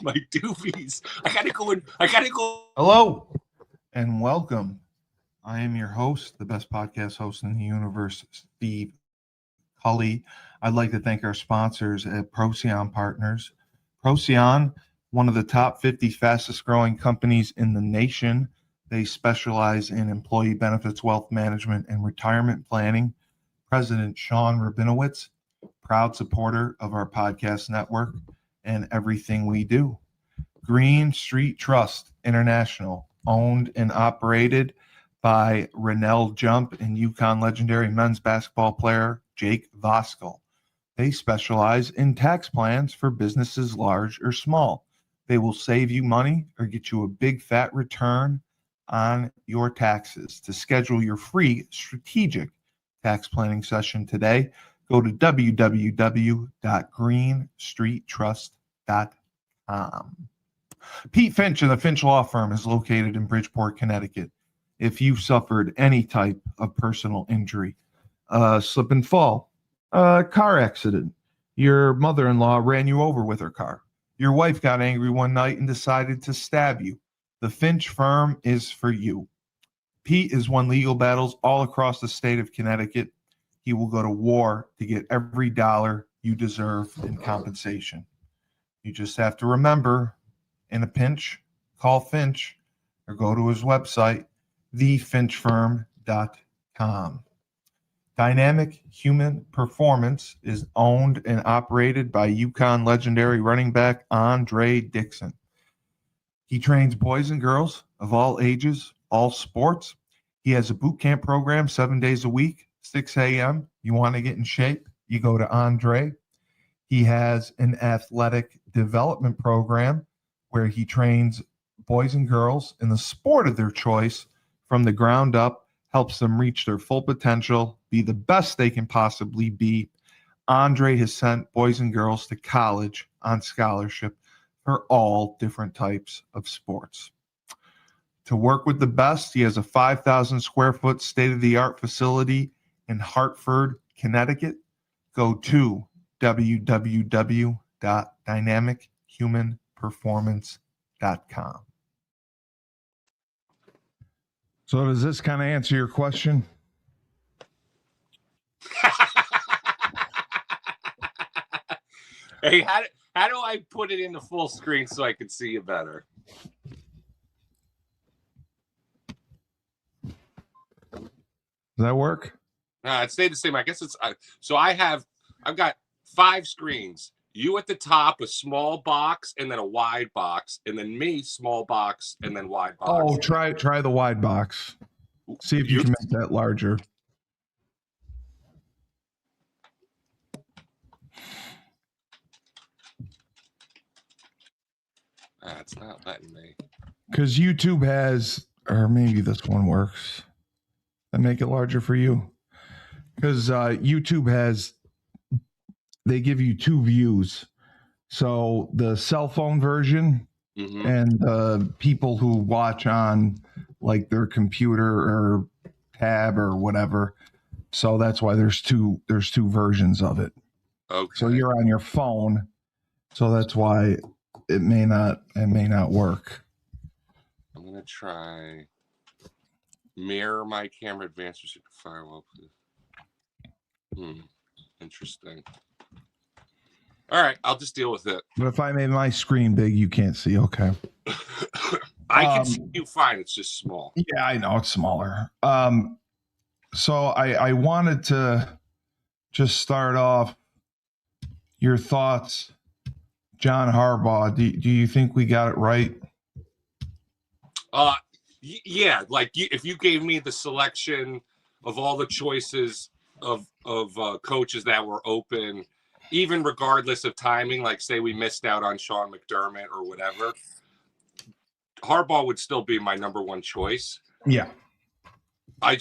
my doofies. I gotta go. Hello and welcome. I am your host, the best podcast host in the universe, Steve Cully. I'd like to thank our sponsors at Procyon Partners. Procyon, one of the top 50 fastest growing companies in the nation. They specialize in employee benefits, wealth management, and retirement planning. President Sean Rabinowitz, proud supporter of our podcast network and everything we do. Green Street Trust International, owned and operated by Rennell Jump and UConn legendary men's basketball player Jake Voskuhl. They specialize in tax plans for businesses large or small. They will save you money or get you a big fat return on your taxes. To schedule your free strategic tax planning session today, go to www.greenstreettrust.com. Pete Finch and the Finch Law Firm is located in Bridgeport, Connecticut. If you've suffered any type of personal injury, slip and fall, a car accident, your mother-in-law ran you over with her car, your wife got angry one night and decided to stab you, the Finch firm is for you. Pete has won legal battles all across the state of Connecticut. He will go to war to get every dollar you deserve in compensation. You just have to remember, in a pinch, call Finch or go to his website, thefinchfirm.com. Dynamic Human Performance is owned and operated by UConn legendary running back Andre Dixon. He trains boys and girls of all ages, all sports. He has a boot camp program 7 days a week, 6 a.m. You want to get in shape, you go to Andre. He has an athletic development program where he trains boys and girls in the sport of their choice from the ground up, helps them reach their full potential, be the best they can possibly be. Andre has sent boys and girls to college on scholarship for all different types of sports. To work with the best, he has a 5,000 square foot state-of-the-art facility in Hartford, Connecticut. Go to www.dynamichumanperformance.com. So does this kind of answer your question? Hey, how do I put it into full screen so I can see you better? Does that work? It stayed the same. I guess it's so I've got 5 screens. You at the top, a small box, and then a wide box, and then me, small box, and then wide box. Oh, try the wide box. See if you can make that larger. It's not letting me. Because YouTube has, or maybe this one works. And make it larger for you. Because YouTube has, they give you 2 views. So the cell phone version and people who watch on like their computer or tab or whatever. So that's why there's two versions of it. Okay. So you're on your phone. So that's why it may not work. I'm gonna try mirror my camera advanced firewall, please. Interesting. All right, I'll just deal with it. But if I made my screen big, you can't see. Okay. I can see you fine. It's just small. Yeah, I know it's smaller. So I wanted to just start off your thoughts, John Harbaugh. Do you think we got it right? Yeah. Like if you gave me the selection of all the choices of coaches that were open, even regardless of timing, like say we missed out on Sean McDermott or whatever, Harbaugh would still be my number 1 choice. Yeah. I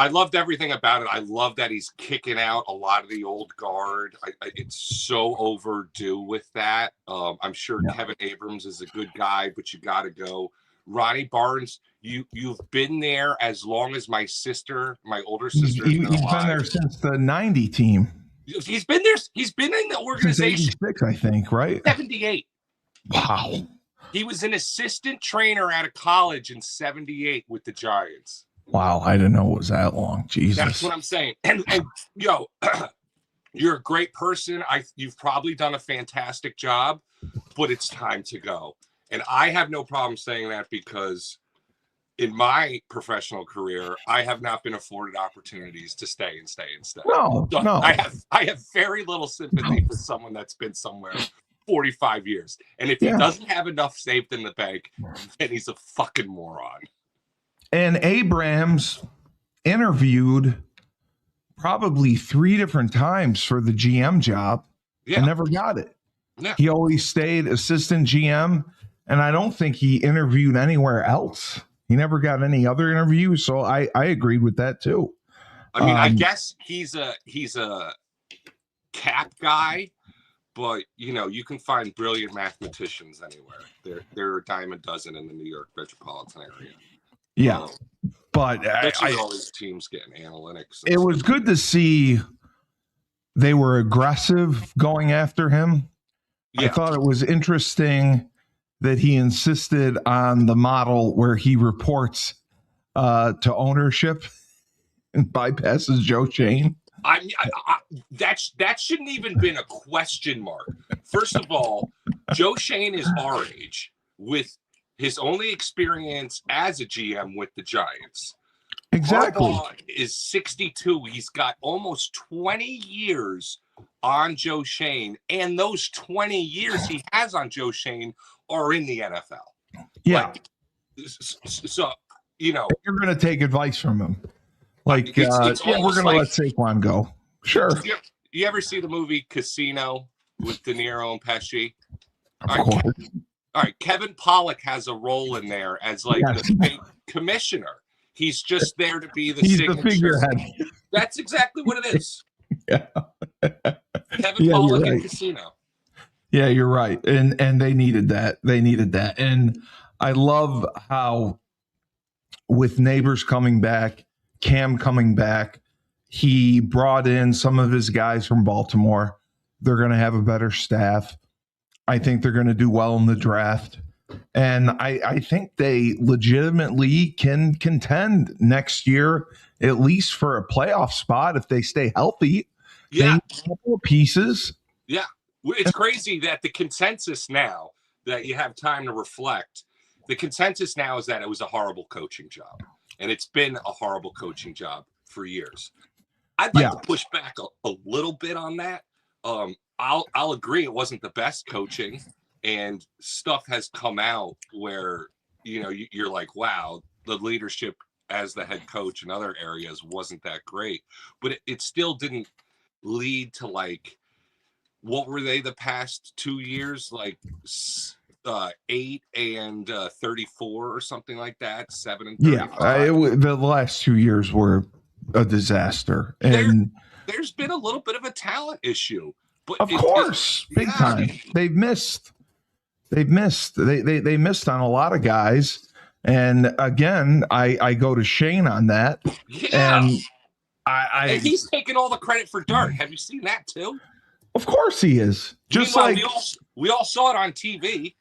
loved everything about it. I love that he's kicking out a lot of the old guard. It's so overdue with that. I'm sure Kevin Abrams is a good guy, but you got to go. Ronnie Barnes, you've been there as long as my older sister. He's been there since the 90 team. He's been there. He's been in the organization since 86, I think, right? 78. Wow. He was an assistant trainer out of college in '78 with the Giants. Wow, I didn't know it was that long. Jesus. That's what I'm saying. And yo, you're a great person. You've probably done a fantastic job, but it's time to go. And I have no problem saying that because in my professional career, I have not been afforded opportunities to stay and stay and stay. No, So no. I have very little sympathy for someone that's been somewhere 45 years. And if he doesn't have enough saved in the bank, then he's a fucking moron. And Abrams interviewed probably 3 different times for the GM job and never got it. Yeah. He always stayed assistant GM, and I don't think he interviewed anywhere else. He never got any other interviews, so I agreed with that too. I mean, I guess he's a cap guy, but you can find brilliant mathematicians anywhere. There are a dime a dozen in the New York metropolitan area. Yeah, but all these teams getting analytics. It was good to see they were aggressive going after him. Yeah. I thought it was interesting that he insisted on the model where he reports to ownership and bypasses Joe Shane. That shouldn't even been a question mark. First of all, Joe Shane is our age with his only experience as a GM with the Giants. Exactly. Harbaugh is 62. He's got almost 20 years on Joe Shane, and those 20 years he has on Joe Shane are in the NFL. Yeah. So, you're going to take advice from him. Like, we're going to let Saquon go. Sure. You ever see the movie Casino with De Niro and Pesci? Of course. All right, Kevin Pollak has a role in there as the fake commissioner. He's just there to be the signature. Figurehead. That's exactly what it is. Yeah. Kevin Pollak in Casino. Yeah, you're right. And they needed that. And I love how with Neighbors coming back, Cam coming back, he brought in some of his guys from Baltimore. They're going to have a better staff. I think they're going to do well in the draft. And I think they legitimately can contend next year, at least for a playoff spot if they stay healthy. Yeah. They need a couple of pieces. Yeah. It's crazy that the consensus now that you have time to reflect, the consensus now is that it was a horrible coaching job. And it's been a horrible coaching job for years. I'd like to push back a little bit on that. I'll agree it wasn't the best coaching, and stuff has come out where you're like, wow, the leadership as the head coach in other areas wasn't that great, but it still didn't lead to what were they the past 2 years, 8 and 34 or something like that, 7 and 35. The last 2 years were a disaster, and there's been a little bit of a talent issue. But of course, big time. They've missed. They missed on a lot of guys. And again, I go to Shane on that. Yeah. And and he's taking all the credit for dirt. Have you seen that too? Of course he is. Just we all saw it on TV.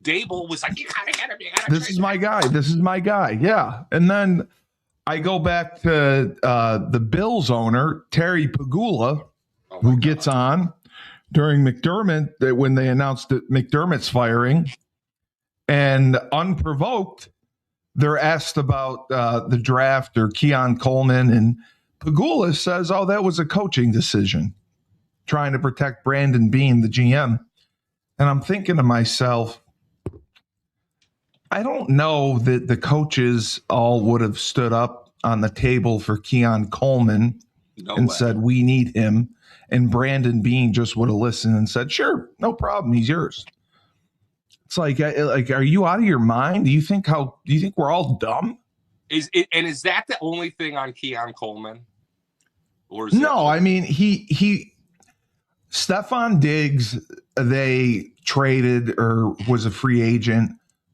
Dable was like, you gotta get him. This is my guy. This is my guy. Yeah. And then I go back to the Bills owner, Terry Pagula, who gets on during McDermott, when they announced that McDermott's firing, and unprovoked, they're asked about the draft or Keon Coleman, and Pagula says, oh, that was a coaching decision, trying to protect Brandon Beane, the GM. And I'm thinking to myself, I don't know that the coaches all would have stood up on the table for Keon Coleman said, we need him. And Brandon Beane just would have listened and said, sure, no problem. He's yours. It's like, are you out of your mind? Do you think we're all dumb? Is that the only thing on Keon Coleman? Or is I mean, he Stephon Diggs, they traded or was a free agent.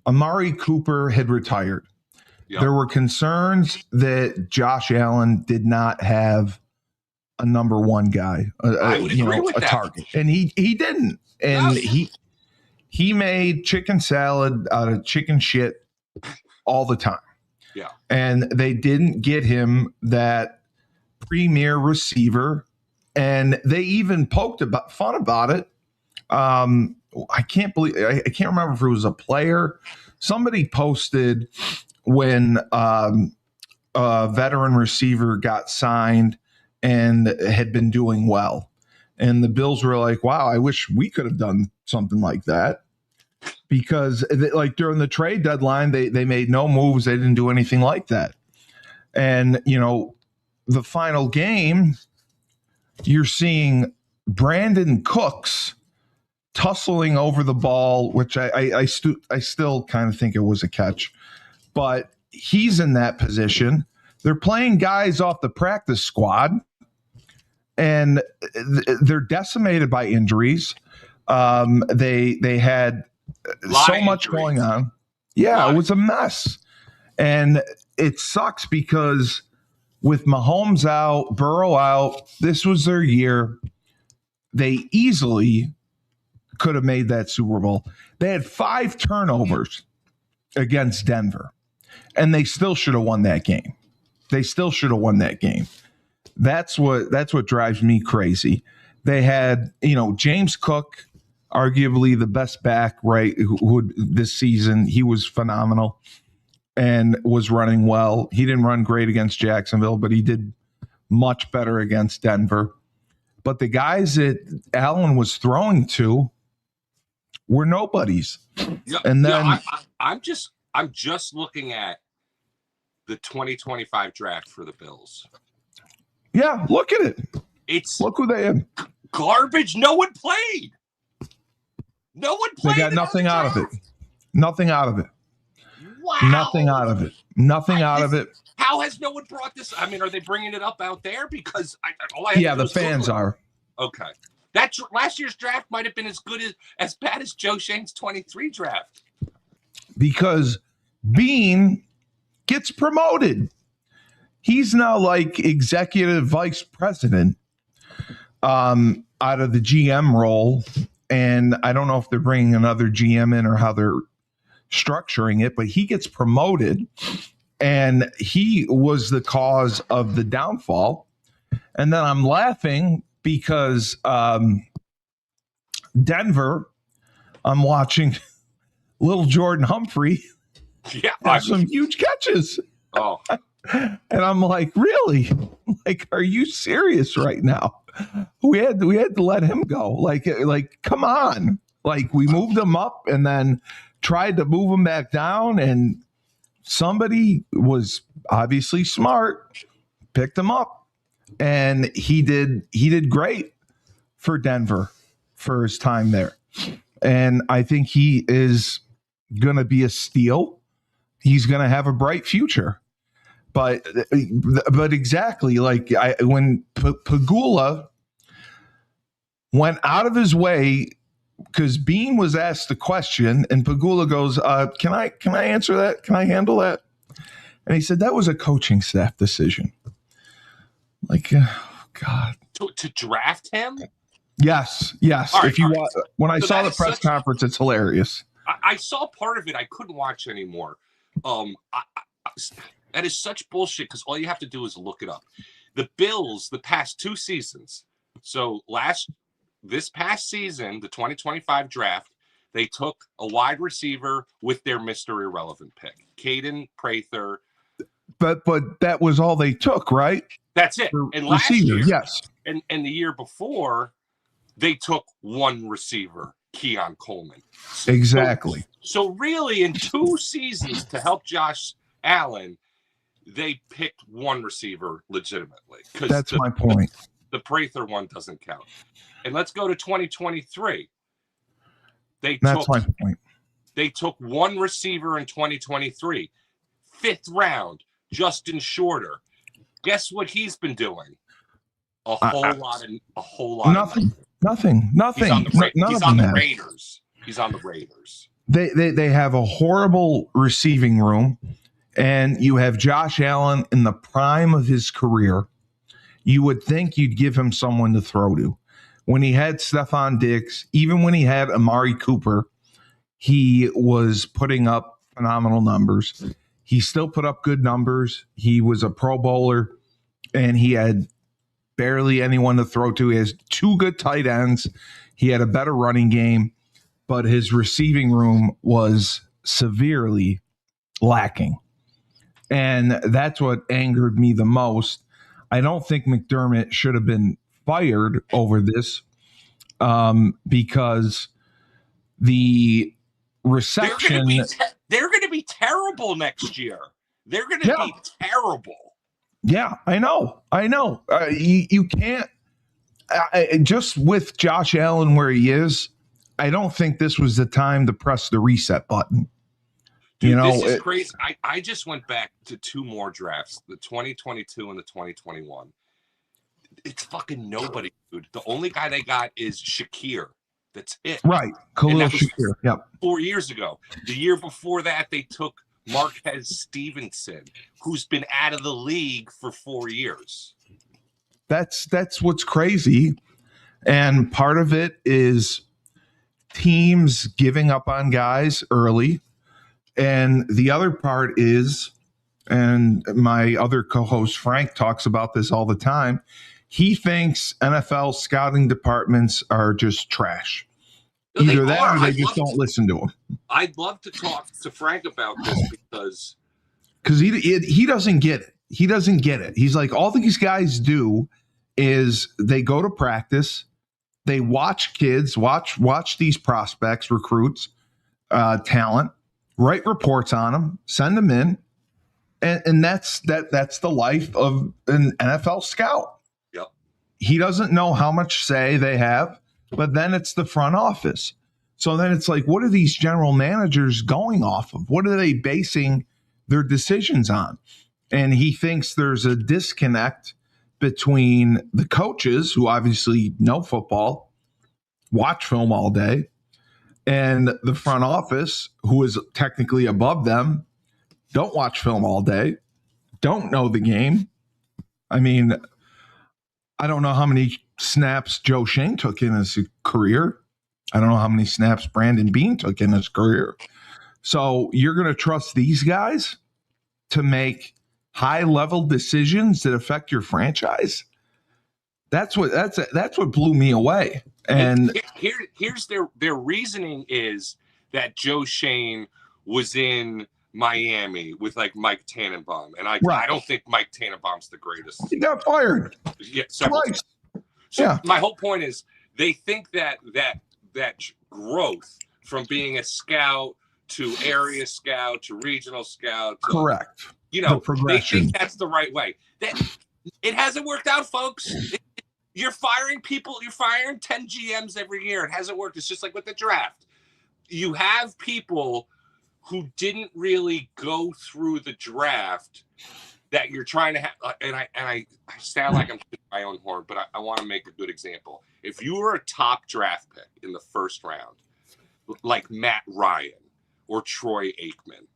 Amari Cooper had retired. Yep. There were concerns that Josh Allen did not have a number one guy, I would agree with a that. target, and he didn't, and he he made chicken salad out of chicken shit all the time. Yeah. And they didn't get him that premier receiver. And they even poked fun about it. I can't remember if it was a player. Somebody posted when a veteran receiver got signed and had been doing well. And the Bills were like, wow, I wish we could have done something like that. Because like during the trade deadline, they made no moves. They didn't do anything like that. And, the final game, you're seeing Brandon Cooks tussling over the ball, which I still kind of think it was a catch. But he's in that position. They're playing guys off the practice squad, and they're decimated by injuries. They had so much going on. Yeah, it was a mess. And it sucks because with Mahomes out, Burrow out, this was their year. They easily could have made that Super Bowl. They had 5 turnovers against Denver, and they still should have won that game. That's what drives me crazy. They had, James Cook, arguably the best back, right, who this season. He was phenomenal and was running well. He didn't run great against Jacksonville, but he did much better against Denver. But the guys that Allen was throwing to were nobodies. Yeah, and then I'm just looking at the 2025 draft for the Bills. Yeah, look at it. Look who they have. Garbage. No one played. They got nothing out of it. Nothing out of it. Wow. Nothing out of it. How has no one brought this? I mean, are they bringing it up out there? Because the fans are. Okay. That last year's draft might have been as bad as Joe Shane's 23 draft. Because Bean gets promoted. He's now like executive vice president out of the GM role. And I don't know if they're bringing another GM in or how they're structuring it, but he gets promoted, and he was the cause of the downfall. And then I'm laughing because Denver, I'm watching little Jordan Humphrey have some huge catches. Oh. And I'm like, really? Like, are you serious right now? We had to let him go. Like, come on. Like, we moved him up and then tried to move him back down, and somebody was obviously smart, picked him up, and he did great for Denver for his time there. And I think he is going to be a steal. He's going to have a bright future. But exactly, like when Pagula went out of his way, because Bean was asked the question, and Pagula goes, "Can I answer that? Can I handle that?" And he said that was a coaching staff decision. Like, God, to draft him. Yes. When I saw the press conference, it's hilarious. I saw part of it. I couldn't watch anymore. That is such bullshit, because all you have to do is look it up. The Bills, the past 2 seasons. So this past season, the 2025 draft, they took a wide receiver with their Mr. Irrelevant pick, Caden Prather. But that was all they took, right? That's it. And last year, yes. And the year before, they took one receiver, Keon Coleman. Exactly. So really, in 2 seasons to help Josh Allen, they picked one receiver legitimately. That's my point. The Prather one doesn't count. And let's go to 2023. That's my point. They took one receiver in 2023. 5th round, Justin Shorter. Guess what he's been doing? A whole lot. Nothing. He's on the Raiders. He's on the Raiders. They have a horrible receiving room, and you have Josh Allen in the prime of his career. You would think you'd give him someone to throw to. When he had Stephon Diggs, even when he had Amari Cooper, he was putting up phenomenal numbers. He still put up good numbers. He was a Pro Bowler, and he had barely anyone to throw to. He has 2 good tight ends. He had a better running game, but his receiving room was severely lacking. And that's what angered me the most. I don't think McDermott should have been fired over this because the reception. They're going to be terrible next year. They're going to be terrible. Yeah, I know. You can't. Just with Josh Allen where he is, I don't think this was the time to press the reset button. Dude, this is crazy. I just went back to 2 more drafts, the 2022 and the 2021. It's fucking nobody, dude. The only guy they got is Shakir. That's it. Right. Khalil Shakir. Yep. 4 years ago. The year before that, they took Marquez Stevenson, who's been out of the league for 4 years. That's what's crazy. And part of it is teams giving up on guys early. And the other part is, and my other co-host Frank talks about this all the time, he thinks NFL scouting departments are just trash. Either that or they just don't listen to him. I'd love to talk to Frank about this because he doesn't get it. He doesn't get it. He's like, all these guys do is they go to practice, they watch kids, watch these prospects, recruits, talent, write reports on them, send them in, and that's the life of an NFL scout. Yep. He doesn't know how much say they have, but then it's the front office. So then it's like, what are these general managers going off of? What are they basing their decisions on? And he thinks there's a disconnect between the coaches, who obviously know football, watch film all day, and the front office, who is technically above them, don't watch film all day, don't know the game. I mean, I don't know how many snaps Joe Shane took in his career. I don't know how many snaps Brandon Beane took in his career. So you're going to trust these guys to make high-level decisions that affect your franchise? That's what blew me away. And here's their reasoning is that Joe Shane was in Miami with like Mike Tannenbaum, and I don't think Mike Tannenbaum's the greatest. He got fired. Yeah, twice. So my whole point is they think that growth from being a scout to area scout to regional scout. To, correct. You know, they think that's the right way. It hasn't worked out, folks. You're firing people. You're firing 10 GMs every year. It hasn't worked. It's just like with the draft. You have people who didn't really go through the draft that you're trying to have. And I sound like I'm shooting my own horn, but I want to make a good example. If you were a top draft pick in the first round, like Matt Ryan or Troy Aikman,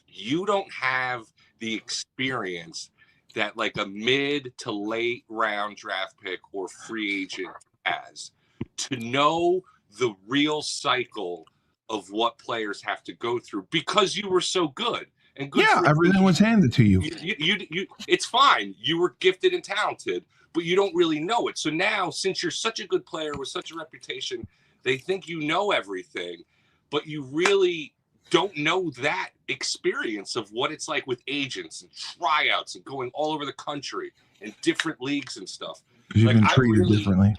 you don't have the experience that like a mid to late round draft pick or free agent has to know the real cycle of what players have to go through because you were so good and good. Yeah, everything was handed to you. You it's fine. You were gifted and talented, but you don't really know it. So now, since you're such a good player with such a reputation, they think you know everything, but you really don't know that experience of what it's like with agents and tryouts and going all over the country and different leagues and stuff. You've been treated differently.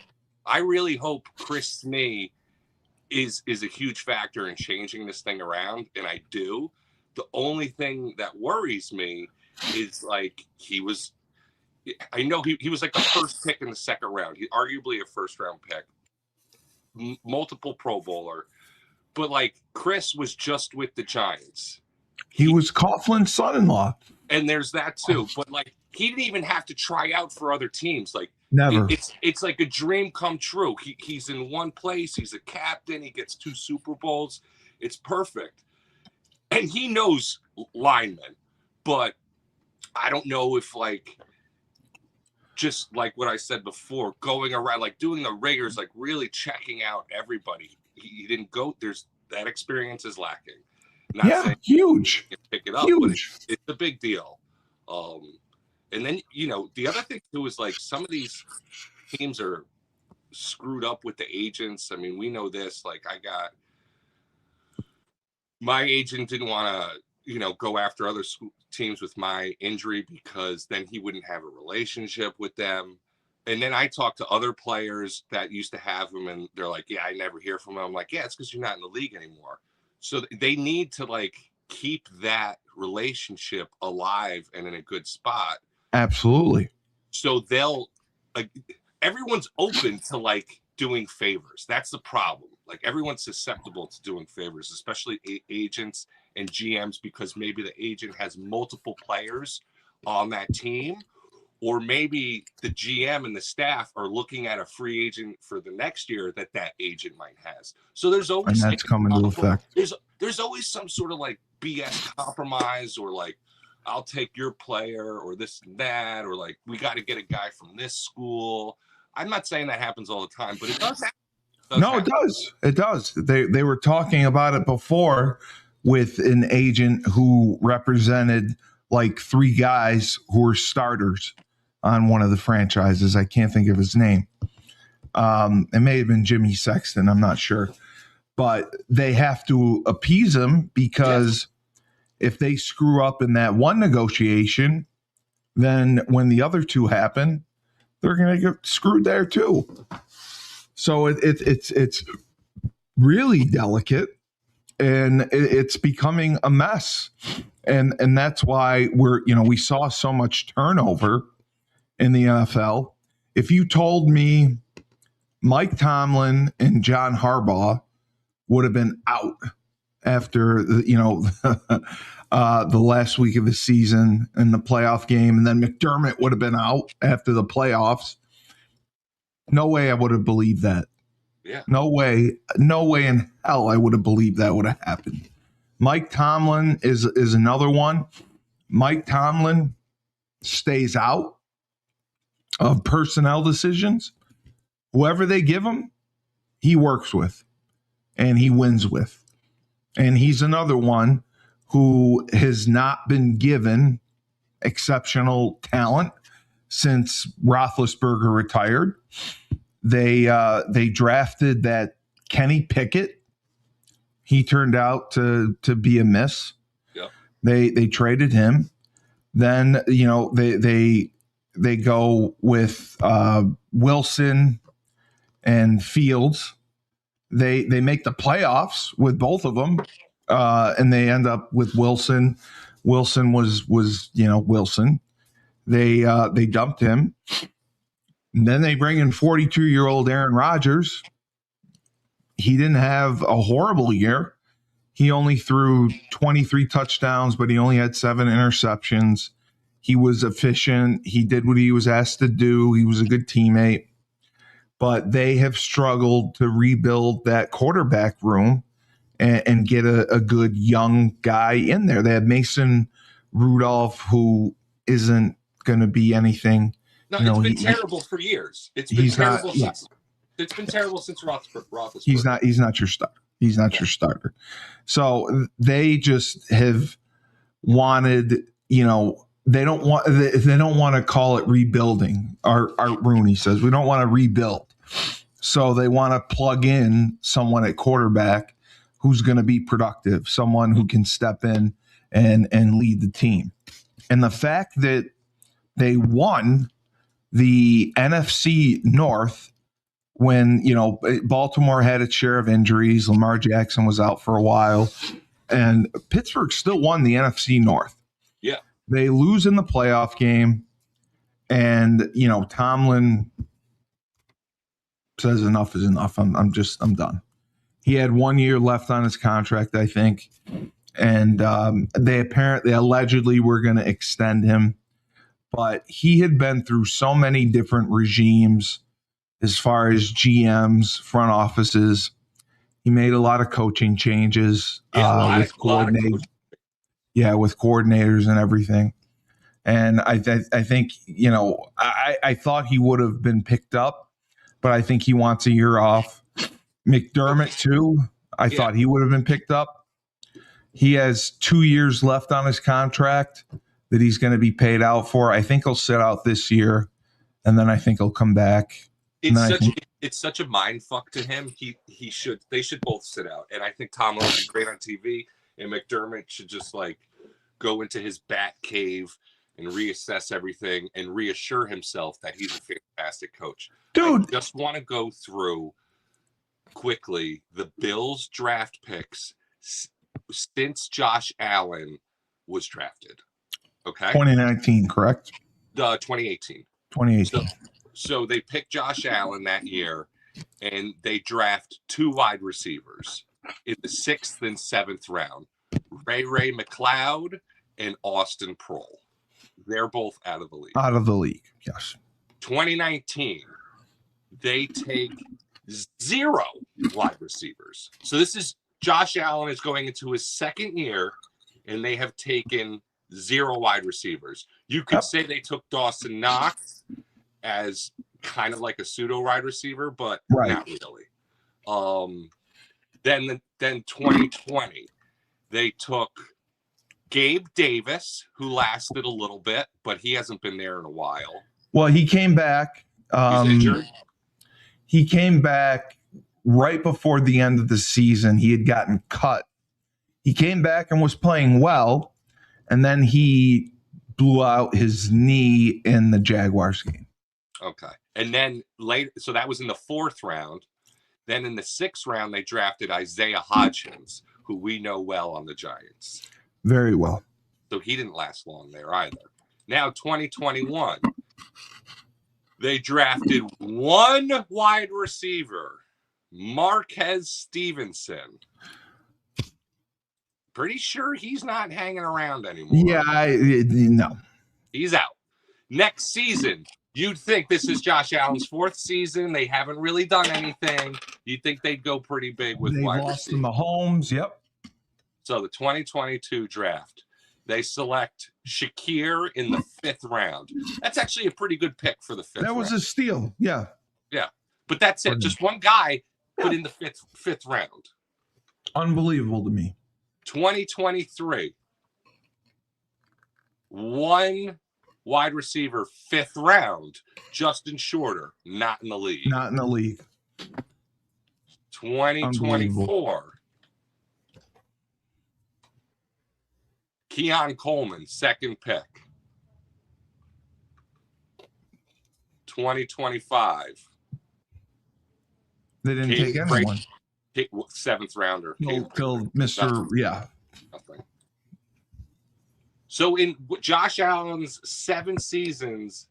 I really hope Chris Snee is a huge factor in changing this thing around, and I do. The only thing that worries me is like I know he was like the first pick in the second round. He arguably a first round pick, multiple Pro Bowler. But like Chris was just with the Giants. He was Coughlin's son-in-law. And there's that too. But like he didn't even have to try out for other teams. Like never. It's like a dream come true. He's in one place. He's a captain. He gets 2 Super Bowls. It's perfect. And he knows linemen. But I don't know if like just like what I said before, going around like doing the rigors, like really checking out everybody. He didn't go. There's that experience is lacking. Not saying huge. you can pick it up, huge. but it's a big deal. And then, the other thing too is like some of these teams are screwed up with the agents. I mean, we know this. Like, my agent didn't want to, go after other teams with my injury because then he wouldn't have a relationship with them. And then I talked to other players that used to have him, and they're like, yeah, I never hear from him. I'm like, yeah, it's because you're not in the league anymore. So they need to like keep that relationship alive and in a good spot. Absolutely. So everyone's open to like doing favors. That's the problem. Like everyone's susceptible to doing favors, especially agents and GMs, because maybe the agent has multiple players on that team, or maybe the GM and the staff are looking at a free agent for the next year that agent might has. So there's always, and that's coming to effect. There's always some sort of like BS compromise, or like, I'll take your player, or this and that, or like, we got to get a guy from this school. I'm not saying that happens all the time, but it does happen. It does. They were talking about it before with an agent who represented like 3 guys who were starters on one of the franchises. I can't think of his name. It may have been Jimmy Sexton. I'm not sure. But they have to appease him because if they screw up in that one negotiation, then when the other 2 happen, they're going to get screwed there too. So it's really delicate, and it's becoming a mess. And that's why we saw so much turnover in the NFL. If you told me Mike Tomlin and John Harbaugh would have been out after the last week of the season and the playoff game, and then McDermott would have been out after the playoffs, no way I would have believed that. Yeah. No way in hell I would have believed that would have happened. Mike Tomlin is another one. Mike Tomlin stays out of personnel decisions. Whoever they give him, he works with and he wins with. And he's another one who has not been given exceptional talent since Roethlisberger retired. They drafted that Kenny Pickett. He turned out to be a miss. Yep. They traded him. Then they go with Wilson and Fields. They make the playoffs with both of them, and they end up with Wilson. Wilson was Wilson. They dumped him. And then they bring in 42-year-old Aaron Rodgers. He didn't have a horrible year. He only threw 23 touchdowns, but he only had 7 interceptions. He was efficient. He did what he was asked to do. He was a good teammate. But they have struggled to rebuild that quarterback room and get a good young guy in there. They have Mason Rudolph, who isn't going to be anything. No, it's been terrible for years. It's been terrible since Roethlisberger. He's not your starter. He's not your starter. So they just have wanted, they don't want to call it rebuilding. Art Rooney says we don't want to rebuild. So they want to plug in someone at quarterback who's going to be productive, someone who can step in and lead the team. And the fact that they won the NFC North when, Baltimore had its share of injuries, Lamar Jackson was out for a while, and Pittsburgh still won the NFC North. Yeah. They lose in the playoff game, and, Tomlin says enough is enough. I'm done. He had 1 year left on his contract, I think. And they allegedly were going to extend him. But he had been through so many different regimes as far as GMs, front offices. He made a lot of coaching changes with coordinators. Yeah, with coordinators and everything. And I think, I thought he would have been picked up, but I think he wants a year off. McDermott, too. I thought he would have been picked up. He has 2 years left on his contract that he's going to be paid out for. I think he'll sit out this year, and then I think he'll come back. It's such a mind fuck to him. They should both sit out. And I think Tomlin would be great on TV, and McDermott should just like go into his bat cave and reassess everything and reassure himself that he's a fantastic coach. Dude, I just want to go through quickly the Bills draft picks since Josh Allen was drafted. Okay. 2019, correct? 2018. 2018. So they picked Josh Allen that year, and they draft 2 wide receivers in the 6th and 7th round, Ray McLeod and Austin Proehl. They're both out of the league. Out of the league, yes. 2019, they take 0 wide receivers. So this is Josh Allen is going into his 2nd year, and they have taken 0 wide receivers. You could say they took Dawson Knox as kind of like a pseudo wide receiver, but not really. Then 2020, they took Gabe Davis, who lasted a little bit, but he hasn't been there in a while. Well, he came back. He's injured. He came back right before the end of the season. He had gotten cut. He came back and was playing well, and then he blew out his knee in the Jaguars game. Okay. And then later, so that was in the 4th round. Then in the 6th round, they drafted Isaiah Hodgins, who we know well on the Giants. Very well. So he didn't last long there either. Now, 2021, they drafted 1 wide receiver, Marquez Stevenson. Pretty sure he's not hanging around anymore. Yeah, no. He's out. Next season, you'd think this is Josh Allen's 4th season. They haven't really done anything. You'd think they'd go pretty big with wide lost receivers. Mahomes, yep. So the 2022 draft, they select Shakir in the 5th round. That's actually a pretty good pick for the 5th round. That was a steal, yeah. Yeah, but that's it. Just one guy put in the fifth round. Unbelievable to me. 2023, 1 wide receiver, 5th round, Justin Shorter, not in the league. Not in the league. 2024, Keon Coleman, 2nd pick. 2025. They didn't take anyone. 7th rounder. Till Mr. Yeah. Nothing. So in Josh Allen's 7 seasons,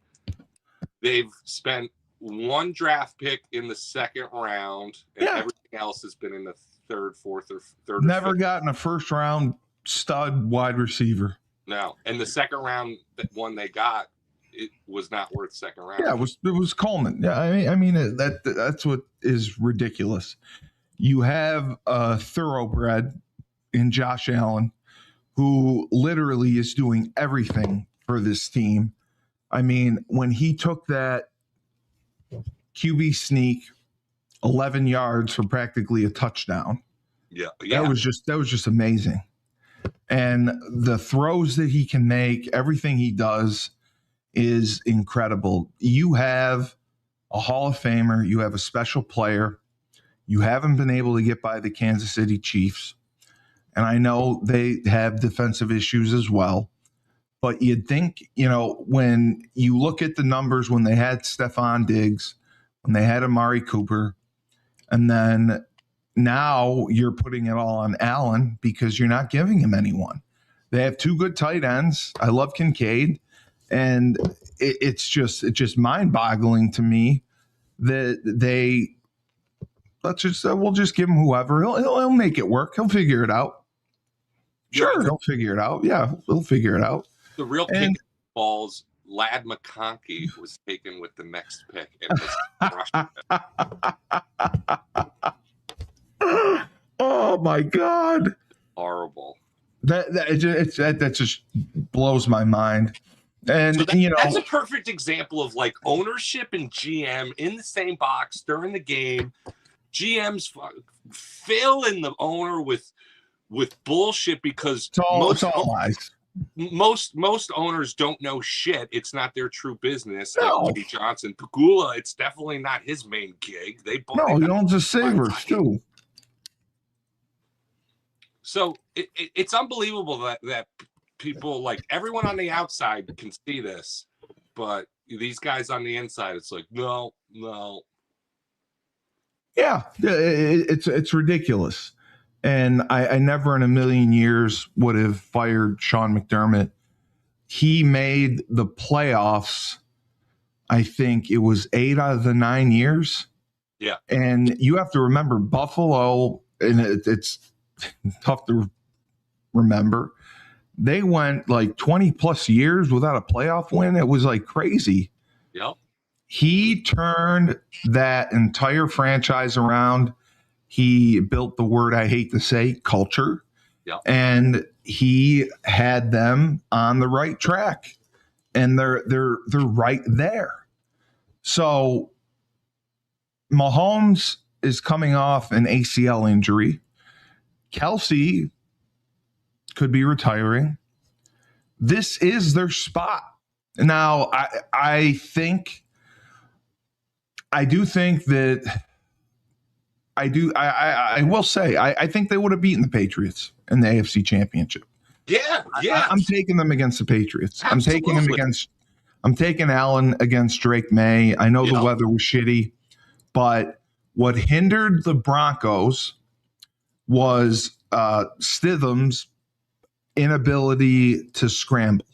they've spent 1 draft pick in the 2nd round, and everything else has been in the 3rd, 4th, or 3rd. Never gotten a 1st round stud wide receiver. No, and the 2nd round one they got, it was not worth 2nd round. Yeah, it was Coleman. Yeah, I mean that's what is ridiculous. You have a thoroughbred in Josh Allen, who literally is doing everything for this team. I mean, when he took that QB sneak 11 yards for practically a touchdown, that was just amazing. And the throws that he can make, everything he does is incredible. You have a Hall of Famer, you have a special player. You haven't been able to get by the Kansas City Chiefs. And I know they have defensive issues as well. But you'd think, when you look at the numbers, when they had Stephon Diggs, when they had Amari Cooper, and then now you're putting it all on Allen because you're not giving him anyone. They have 2 good tight ends. I love Kincaid. And it's just mind-boggling to me that we'll just give him whoever. He'll make it work. He'll figure it out. Sure, he'll figure it out. Yeah, he'll figure it out. The real pick balls, Ladd McConkey was taken with the next pick. And oh my God! Horrible. That just blows my mind. And so that's a perfect example of like ownership and GM in the same box during the game. GMs fill in the owner with bullshit because it's all lies. Most owners don't know shit. It's not their true business. No. Like Woody Johnson, Pagula, it's definitely not his main gig. He owns the Sabres too. So it's unbelievable that people, like, everyone on the outside can see this, but these guys on the inside, it's like, no. Yeah, it's ridiculous. And I never in a million years would have fired Sean McDermott. He made the playoffs, I think it was 8 out of the 9 years. Yeah. And you have to remember Buffalo, and it's tough to remember. They went like 20 plus years without a playoff win. It was like crazy. Yep. He turned that entire franchise around. He built the word I hate to say, culture. Yep. And he had them on the right track. And they're right there. So Mahomes is coming off an ACL injury. Kelsey could be retiring. This is their spot. Now, I do think that I will say I think they would have beaten the Patriots in the AFC Championship. Yeah. I'm taking them against the Patriots. Absolutely. I'm taking Allen against Drake May. I know the weather was shitty, but what hindered the Broncos was Stidham's inability to scramble.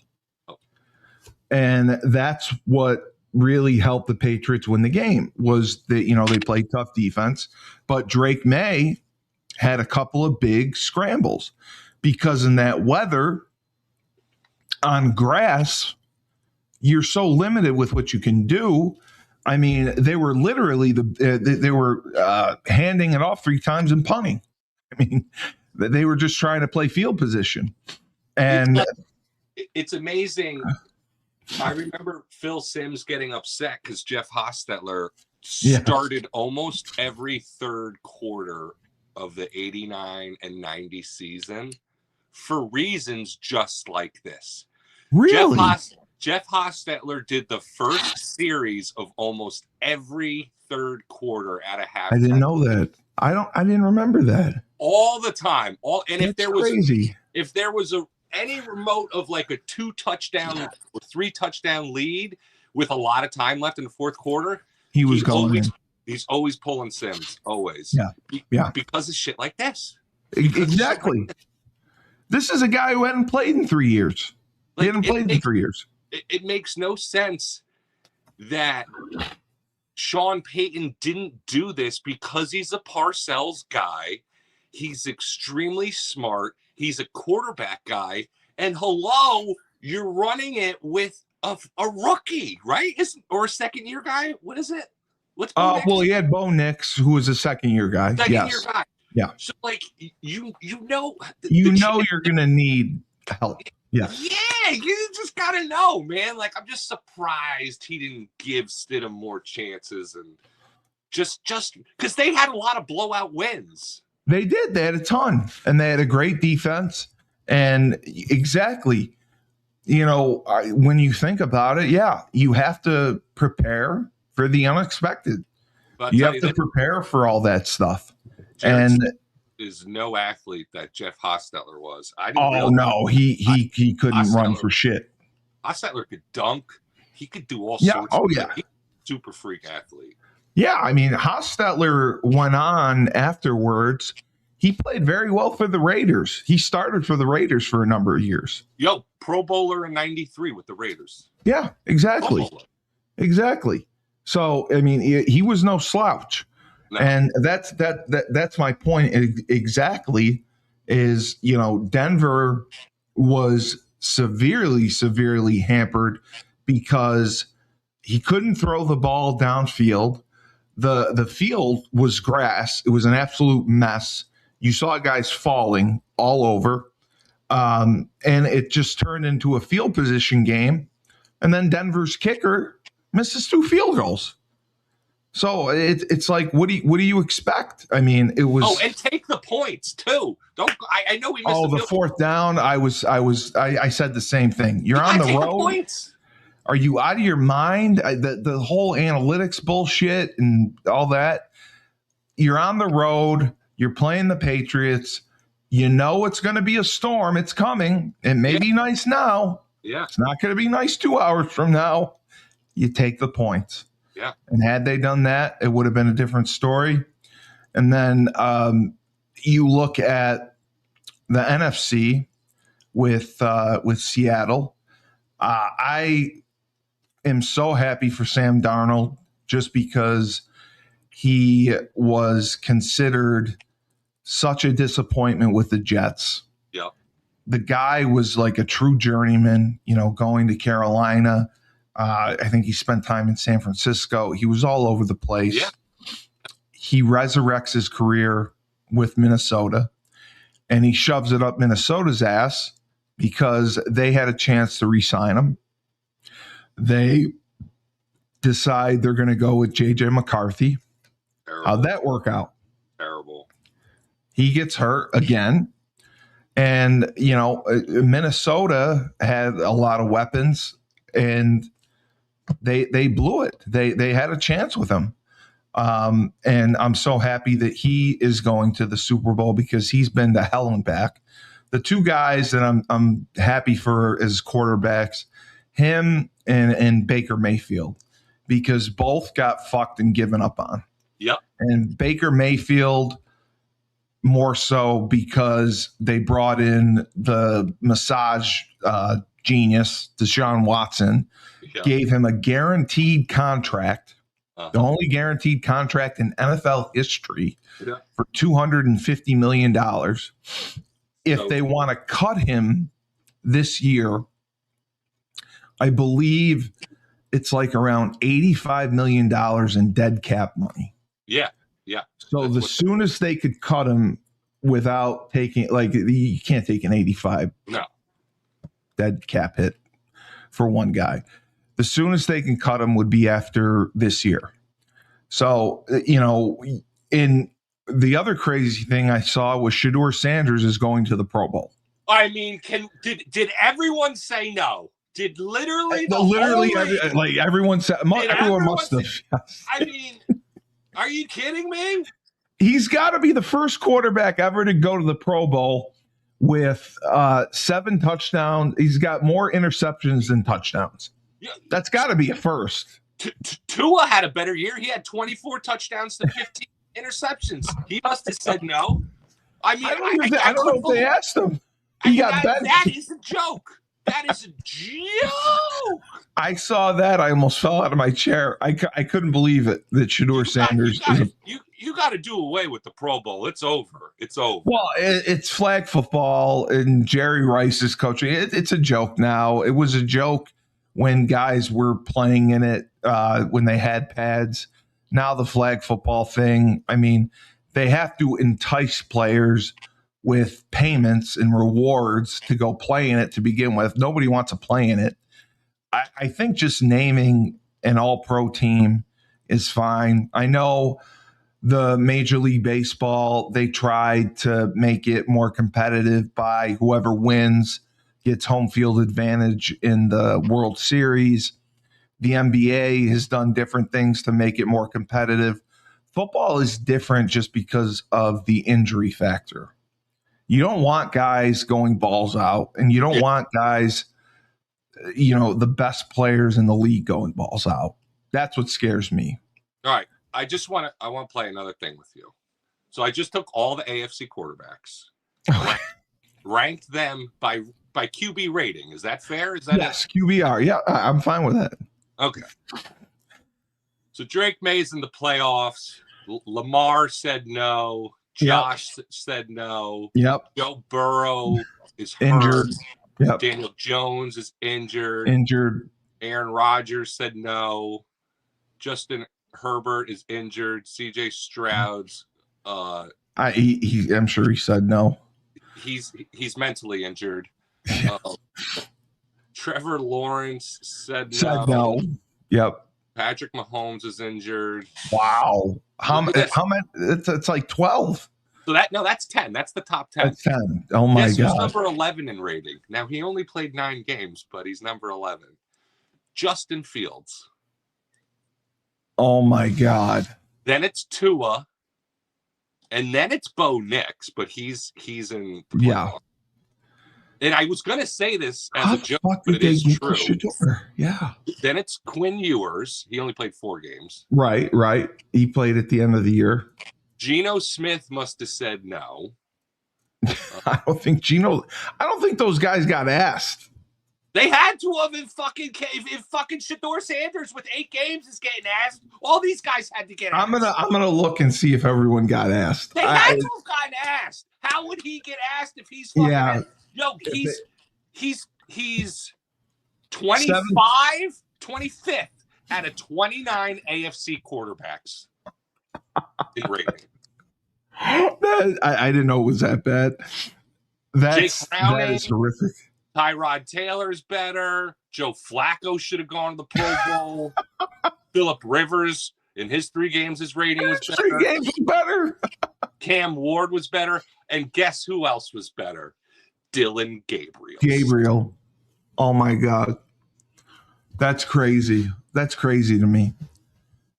And that's what really helped the Patriots win the game, was that, they played tough defense, but Drake May had a couple of big scrambles because in that weather on grass, you're so limited with what you can do. I mean, they were literally they were handing it off 3 times and punting. I mean, they were just trying to play field position. And it's amazing. I remember Phil Simms getting upset because Jeff Hostetler started almost every third quarter of the 89 and 90 season for reasons just like this. Really? Jeff Hostetler did the first series of almost every third quarter at a halftime. I didn't know that. I didn't remember that. All the time. That's crazy. If there was any remote of like a 2 touchdown or 3 touchdown lead with a lot of time left in the fourth quarter, he's always pulling Simms. Always. Yeah. Because of shit like this. Exactly. This is a guy who hadn't played in 3 years. He hadn't played in 3 years. It makes no sense that Sean Payton didn't do this because he's a Parcells guy. He's extremely smart. He's a quarterback guy. And hello, you're running it with a rookie, right? Or a second-year guy? What is it? What's Bo Nix? Well, he had Bo Nix, who was a second-year guy. Second-year guy. Yeah. So, like, you're going to need help. Yeah. Yeah, you just got to know, man. Like, I'm just surprised he didn't give Stidham more chances, and just because they had a lot of blowout wins. They did. They had a ton, and they had a great defense. And exactly, when you think about it, you have to prepare for the unexpected. You have to prepare for all that stuff. And is no athlete that Jeff Hostetler was. No, he couldn't run for shit. Hostetler could dunk. He could do all sorts. Oh yeah, super freak athlete. Yeah, I mean, Hostetler went on afterwards. He played very well for the Raiders. He started for the Raiders for a number of years. Pro Bowler in '93 with the Raiders. Yeah, exactly. Exactly. So, I mean, he was no slouch. No. And that's my point exactly is, Denver was severely hampered because he couldn't throw the ball downfield. The field was grass. It was an absolute mess. You saw guys falling all over. And it just turned into a field position game. And then Denver's kicker misses 2 field goals. So it's like, what do you expect? I mean, it was. Oh, and take the points too. Don't. I know we missed. Oh, the fourth down. I said the same thing. You're on the road. Points. Are you out of your mind? The whole analytics bullshit and all that. You're on the road. You're playing the Patriots. You know it's going to be a storm. It's coming. It may be nice now. Yeah. It's not going to be nice 2 hours from now. You take the points. Yeah. And had they done that, it would have been a different story. And then you look at the NFC with Seattle. I am so happy for Sam Darnold just because he was considered such a disappointment with the Jets. Yeah. The guy was like a true journeyman, going to Carolina. I think he spent time in San Francisco. He was all over the place. Yeah. He resurrects his career with Minnesota, and he shoves it up Minnesota's ass because they had a chance to re-sign him. They decide they're going to go with J.J. McCarthy. Terrible. How'd that work out? Terrible. He gets hurt again. And, Minnesota had a lot of weapons, and they blew it. They had a chance with him. And I'm so happy that he is going to the Super Bowl because he's been to hell and back. The two guys that I'm happy for as quarterbacks, him and Baker Mayfield, because both got fucked and given up on. Yep. And Baker Mayfield more so because they brought in the massage genius, Deshaun Watson, gave him a guaranteed contract, the only guaranteed contract in NFL history for $250 million. If they want to cut him this year, I believe it's like around $85 million in dead cap money. Yeah. Yeah. So the soonest they could cut him without taking, you can't take an 85 dead cap hit for one guy. The soonest they can cut him would be after this year. So, in the other crazy thing I saw was Shedeur Sanders is going to the Pro Bowl. I mean, did everyone say no? Did literally everyone said, everyone must have. I mean, are you kidding me? He's got to be the first quarterback ever to go to the Pro Bowl with 7 touchdowns. He's got more interceptions than touchdowns. Yeah. That's got to be a first. Tua had a better year. He had 24 touchdowns to 15 interceptions. He must have said no. I mean, I don't know if they asked him. That is a joke. That is a joke. I saw that. I almost fell out of my chair. I couldn't believe it that Shedeur Sanders You got to do away with the Pro Bowl. It's over. It's over. Well, it's flag football, and Jerry Rice is coaching. It's a joke now. It was a joke when guys were playing in it, when they had pads. Now the flag football thing, I mean, they have to entice players with payments and rewards to go play in it to begin with. Nobody wants to play in it. I think just naming an all-pro team is fine. I know the Major League Baseball, they tried to make it more competitive by whoever wins gets home field advantage in the World Series. The NBA has done different things to make it more competitive. Football is different just because of the injury factor. You don't want guys going balls out, and you don't want guys, the best players in the league going balls out. That's what scares me. All right. I want to play another thing with you. So I just took all the AFC quarterbacks, ranked them by QB rating. Is that fair? Yes, QBR. Yeah, I'm fine with that. Okay. So Drake May's in the playoffs. Lamar said no. Josh said no. Yep. Joe Burrow is injured. Yep. Daniel Jones is injured. Aaron Rodgers said no. Justin Herbert is injured. CJ Stroud's I'm sure he said no. He's mentally injured. Trevor Lawrence said no. Yep. Patrick Mahomes is injured. Wow. How many? It's like 12. So that's 10. That's the top 10. That's 10. Oh my Guess God. who's number 11 in rating? Now he only played 9 games, but he's number 11. Justin Fields. Oh my God. Then it's Tua. And then it's Bo Nix, but he's in the playoff. And I was going to say this as a joke, but it is true. Yeah. Then it's Quinn Ewers. He only played 4 games. Right. He played at the end of the year. Geno Smith must have said no. I don't think those guys got asked. They had to have if fucking Shedeur Sanders with 8 games is getting asked. All these guys had to get asked. I'm gonna look and see if everyone got asked. They had to have gotten asked. How would he get asked if he's fucking asked? Yo, he's 25th out of 29 AFC quarterbacks in rating. I didn't know it was that bad. That is horrific. Tyrod Taylor's better. Joe Flacco should have gone to the Pro Bowl. Phillip Rivers, in his 3 games, his rating was better. 3 games was better. Cam Ward was better. And guess who else was better? Dylan Gabriel. Oh, my God. That's crazy. That's crazy to me.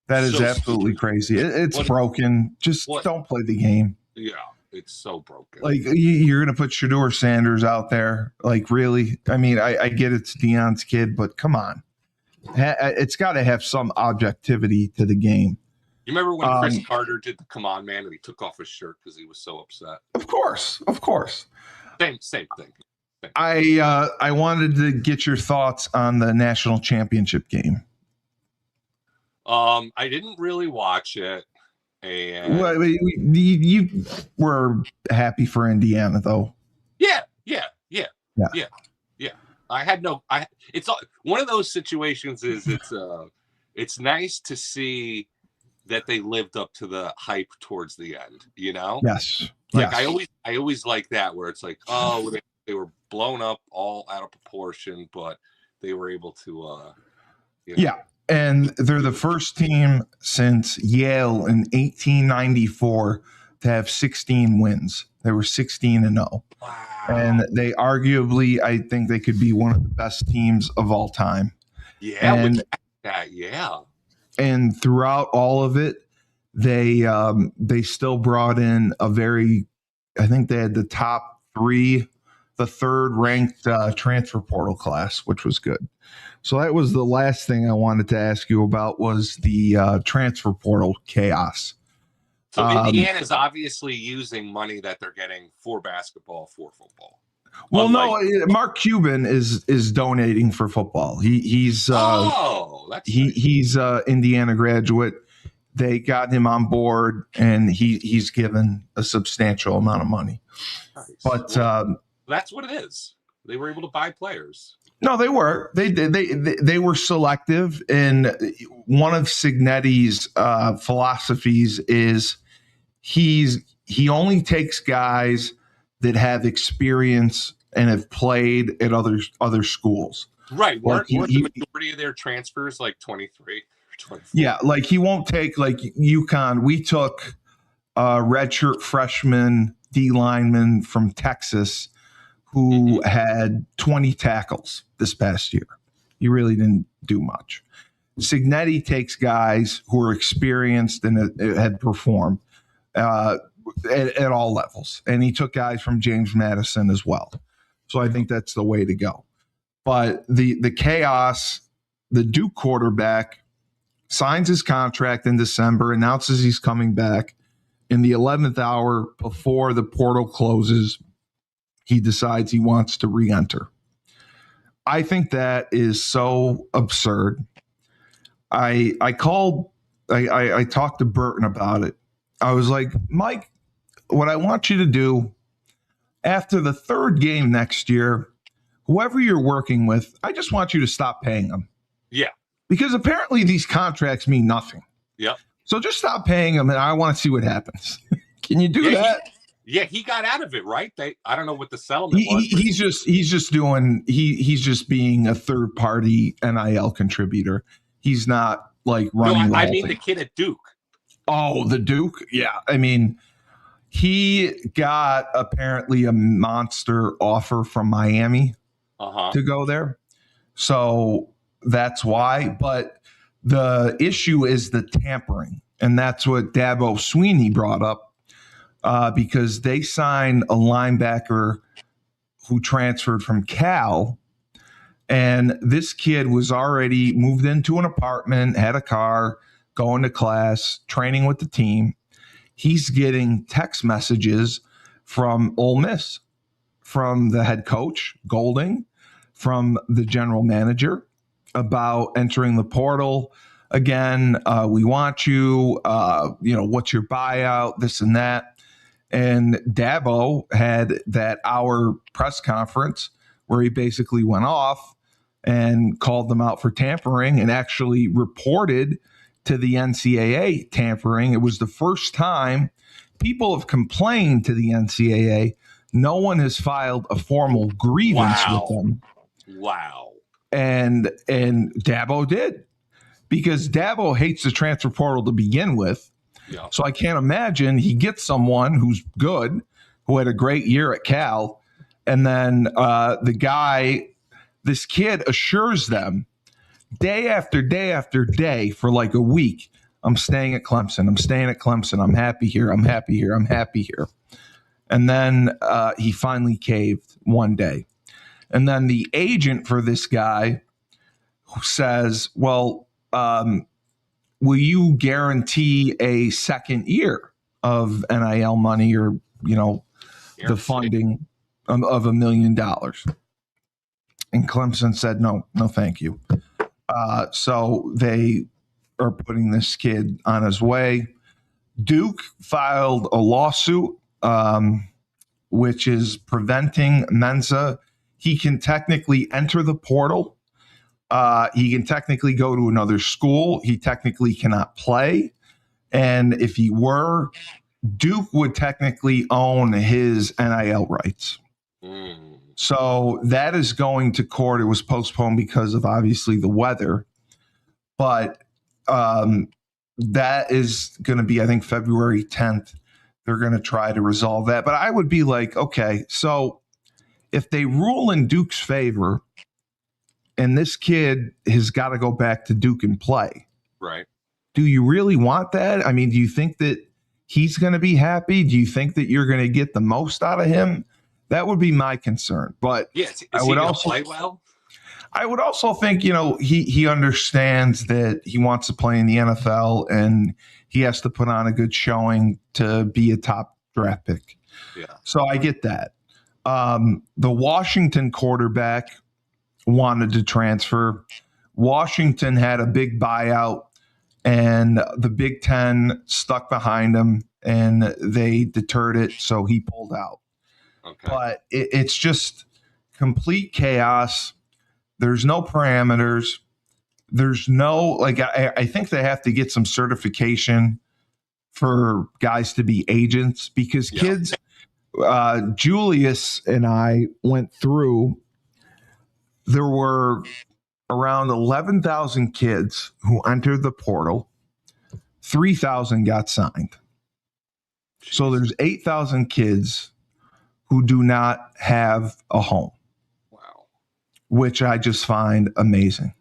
That is absolutely crazy. It's broken. Just don't play the game. Yeah, it's so broken. Like, you're going to put Shedeur Sanders out there? Like, really? I mean, I get it's Deion's kid, but come on. It's got to have some objectivity to the game. You remember when Chris Carter did the Come On Man and he took off his shirt because he was so upset? Of course. Same thing. I wanted to get your thoughts on the national championship game. I didn't really watch it, and you were happy for Indiana, though. Yeah. It's one of those situations. It's nice to see that they lived up to the hype towards the end. You know? Yes. Like I always like that where it's like, oh, they were blown up all out of proportion, but they were able to. Yeah. And they're the first team since Yale in 1894 to have 16 wins. They were 16-0. Wow. And they arguably, I think they could be one of the best teams of all time. Yeah. And throughout all of it, they still brought in I think they had the top 3, the 3rd ranked transfer portal class, which was good. So that was the last thing I wanted to ask you about was the transfer portal chaos. So Indiana's obviously using money that they're getting for basketball, for football. Well, Mark Cuban is donating for football. He's Indiana graduate. They got him on board, and he's given a substantial amount of money. Nice. But that's what it is. They were able to buy players. No, they were. They were selective, and one of Signetti's philosophies is he only takes guys that have experience and have played at other schools. Right. Weren't the majority of their transfers like 23 or 24? Yeah, like he won't take like UConn. We took a redshirt freshman D lineman from Texas who had 20 tackles this past year. He really didn't do much. Signetti takes guys who are experienced and had performed at all levels. And he took guys from James Madison as well. So I think that's the way to go. But the chaos, the Duke quarterback signs his contract in December, announces he's coming back. In the 11th hour before the portal closes, he decides he wants to re-enter. I think that is so absurd. I talked to Burton about it. I was like, Mike, what I want you to do after the 3rd game next year, whoever you're working with, I just want you to stop paying them. Yeah. Because apparently these contracts mean nothing. Yep. So just stop paying them, and I want to see what happens. Can you do that? He got out of it, right? I don't know what the settlement was. He's just being a third party NIL contributor. He's not like running the I whole mean thing. the kid at Duke. Oh, the Duke? Yeah. I mean, he got apparently a monster offer from Miami to go there. So that's why. But the issue is the tampering. And that's what Dabo Sweeney brought up because they signed a linebacker who transferred from Cal. And this kid was already moved into an apartment, had a car, going to class, training with the team. He's getting text messages from Ole Miss, from the head coach, Golding, from the general manager about entering the portal. Again, we want you, what's your buyout, this and that. And Dabo had that hour press conference where he basically went off and called them out for tampering and actually reported to the NCAA tampering. It was the first time people have complained to the NCAA. No one has filed a formal grievance with them. Wow. And Dabo did, because Dabo hates the transfer portal to begin with. Yeah. So I can't imagine he gets someone who's good, who had a great year at Cal, and then this kid assures them day after day after day for like a week, I'm staying at Clemson. I'm staying at Clemson. I'm happy here. I'm happy here. I'm happy here. And then he finally caved one day. And then the agent for this guy says, well, will you guarantee a second year of NIL money or, the funding of $1 million? And Clemson said, no, thank you. So they are putting this kid on his way. Duke filed a lawsuit, which is preventing Mensa. He can technically enter the portal. He can technically go to another school. He technically cannot play. And if he were, Duke would technically own his NIL rights. So that is going to court. It was postponed because of obviously the weather. But that is going to be, I think, February 10th. They're going to try to resolve that. But I would be like, okay, so if they rule in Duke's favor and this kid has got to go back to Duke and play, right? Do you really want that? I mean, do you think that he's going to be happy? Do you think that you're going to get the most out of him? That would be my concern. But yes, is he going to play well? I would also think, he understands that he wants to play in the NFL and he has to put on a good showing to be a top draft pick. Yeah. So I get that. The Washington quarterback wanted to transfer. Washington had a big buyout and the Big Ten stuck behind him and they deterred it. So he pulled out. Okay. But it's just complete chaos. There's no parameters. There's no, I think they have to get some certification for guys to be agents because kids, Julius and I went through, there were around 11,000 kids who entered the portal. 3,000 got signed. So there's 8,000 kids who do not have a home. Wow. Which I just find amazing.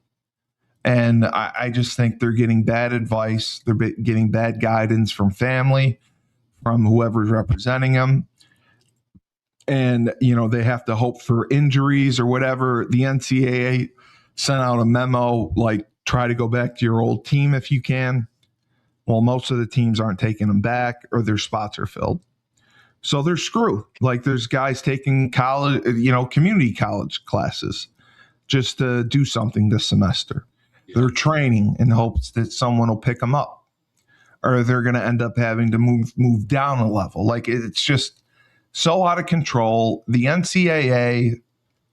And I just think they're getting bad advice. They're getting bad guidance from family, from whoever's representing them. And, they have to hope for injuries or whatever. The NCAA sent out a memo, like, try to go back to your old team if you can. Well, most of the teams aren't taking them back or their spots are filled. So they're screwed. Like there's guys taking college, community college classes just to do something this semester. Yeah. They're training in hopes that someone will pick them up, or they're going to end up having to move down a level. Like it's just so out of control. The NCAA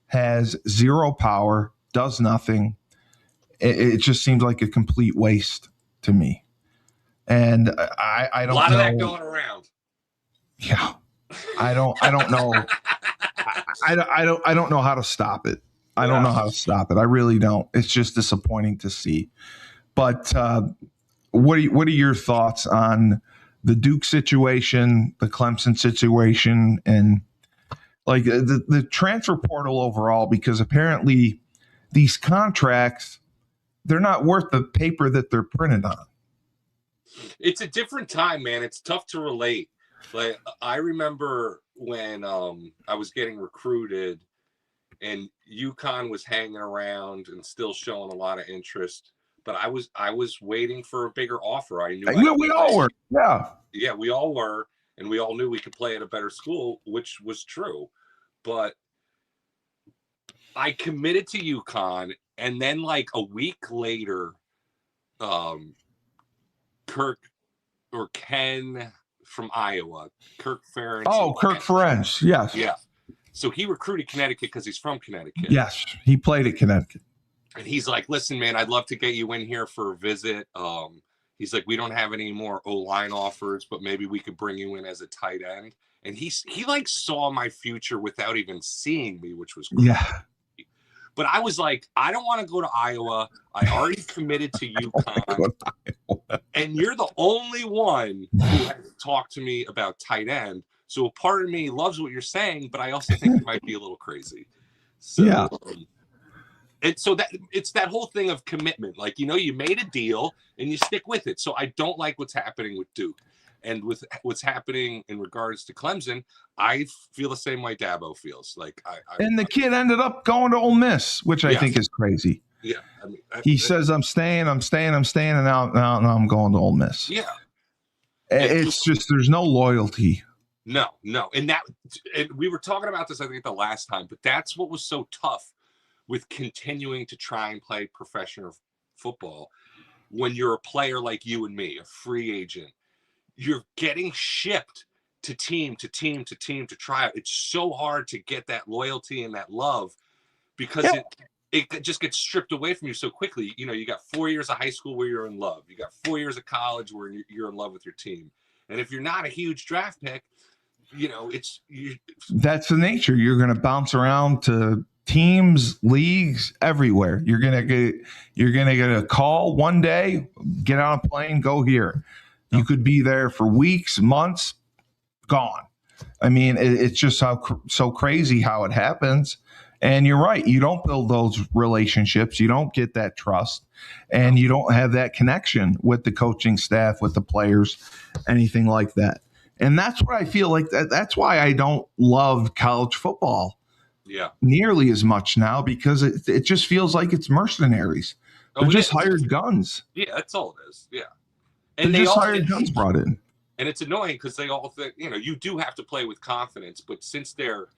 has zero power, does nothing. It just seems like a complete waste to me. And I don't know. A lot of that going around. Yeah. I don't know. I don't know how to stop it. I don't know how to stop it. I really don't. It's just disappointing to see. But what are your thoughts on the Duke situation, the Clemson situation, and like the transfer portal overall? Because apparently these contracts, they're not worth the paper that they're printed on. It's a different time, man. It's tough to relate. Like, I remember when I was getting recruited and UConn was hanging around and still showing a lot of interest, but I was waiting for a bigger offer. I knew We all were. Yeah, we all were, and we all knew we could play at a better school, which was true. But I committed to UConn, and then like a week later, Kirk or Ken from Iowa, Kirk Ferentz. Oh, Kirk Ferentz, yes. Yeah. So he recruited Connecticut because he's from Connecticut. Yes, he played at Connecticut. And he's like, listen, man, I'd love to get you in here for a visit. He's like, we don't have any more O-line offers, but maybe we could bring you in as a tight end. And he like saw my future without even seeing me, which was crazy. Yeah. But I was like, I don't want to go to Iowa. I already committed to UConn. And you're the only one who has talked to me about tight end. So a part of me loves what you're saying, but I also think you might be a little crazy. So, yeah. And so that it's that whole thing of commitment. Like, you know, you made a deal and you stick with it. So I don't like what's happening with Duke. And with what's happening in regards to Clemson, I feel the same way Dabo feels. Like, and the kid ended up going to Ole Miss, which I think is crazy. Yeah, I mean, he says, "I'm staying," and now I'm going to Ole Miss. Yeah, it's just there's no loyalty. No, and we were talking about this, I think, the last time. But that's what was so tough with continuing to try and play professional football when you're a player like you and me, a free agent. You're getting shipped to team to try out. It's so hard to get that loyalty and that love because it just gets stripped away from you so quickly. You know, you got 4 years of high school where you're in love. You got 4 years of college where you're in love with your team. And if you're not a huge draft pick, you know, that's the nature. You're going to bounce around to teams, leagues, everywhere. You're going to get a call one day, get on a plane, go here. You could be there for weeks, months, gone. I mean, it's just so crazy how it happens. And you're right. You don't build those relationships. You don't get that trust. And you don't have that connection with the coaching staff, with the players, anything like that. And that's what I feel like. That's why I don't love college football nearly as much now, because it just feels like it's mercenaries. They're just hired guns. Yeah, that's all it is. Yeah. And they just hired guns brought in. And it's annoying because they all think, you know, you do have to play with confidence, but since they're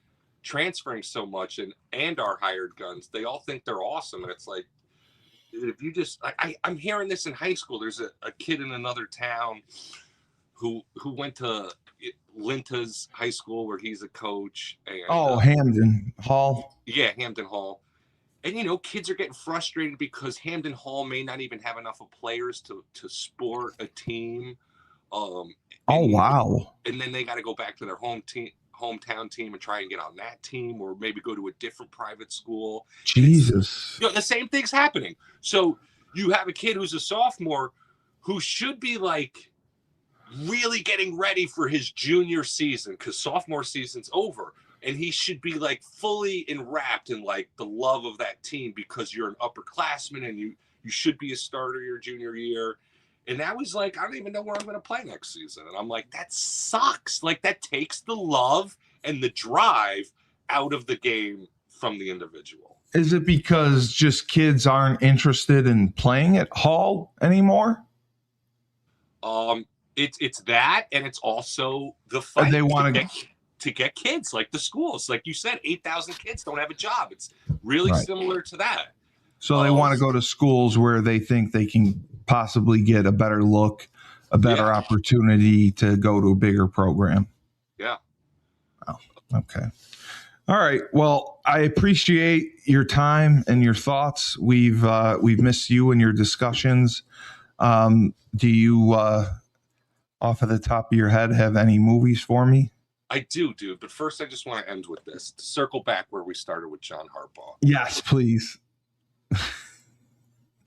transferring so much and are hired guns, they all think they're awesome. And it's like, if you just, I'm hearing this in high school. There's a kid in another town who went to Linta's high school where he's a coach. And, Hamden Hall. Yeah, Hamden Hall. And, you know, kids are getting frustrated because Hamden Hall may not even have enough of players to sport a team. Wow. And then they got to go back to their hometown team and try and get on that team, or maybe go to a different private school. Jesus. You know, the same thing's happening. So you have a kid who's a sophomore who should be like really getting ready for his junior season because sophomore season's over. And he should be like fully enwrapped in like the love of that team because you're an upperclassman and you should be a starter your junior year. And that was like, I don't even know where I'm going to play next season. And I'm like, that sucks. Like, that takes the love and the drive out of the game from the individual. Is it because just kids aren't interested in playing at Hall anymore? It's that, and it's also the fight. They want to get kids, like the schools. Like you said, 8,000 kids don't have a job. It's really similar to that. So they want to go to schools where they think they can possibly get a better look, a better opportunity to go to a bigger program. Yeah. Oh, okay. All right. Well, I appreciate your time and your thoughts. We've missed you and your discussions. Do you, off of the top of your head, have any movies for me? I do, dude. But first, I just want to end with this. To circle back where we started with John Harbaugh. Yes, please.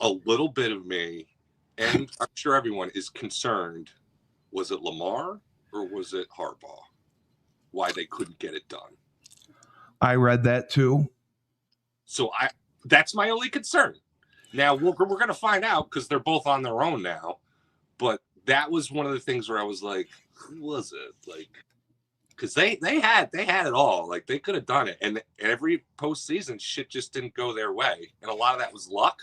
A little bit of me and I'm sure everyone is concerned, was it Lamar or was it Harbaugh? Why they couldn't get it done. I read that too. So that's my only concern. Now we're going to find out because they're both on their own now. But that was one of the things where I was like, who was it? Like, because they had it all. Like, they could have done it. And every postseason, shit just didn't go their way. And a lot of that was luck.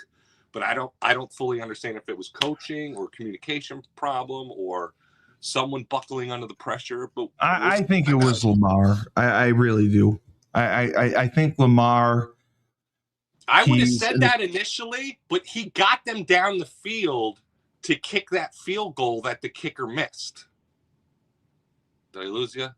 But I don't fully understand if it was coaching or communication problem or someone buckling under the pressure. But I think it was Lamar. I really do. I think Lamar. I would have said that initially, but he got them down the field to kick that field goal that the kicker missed. Did I lose you?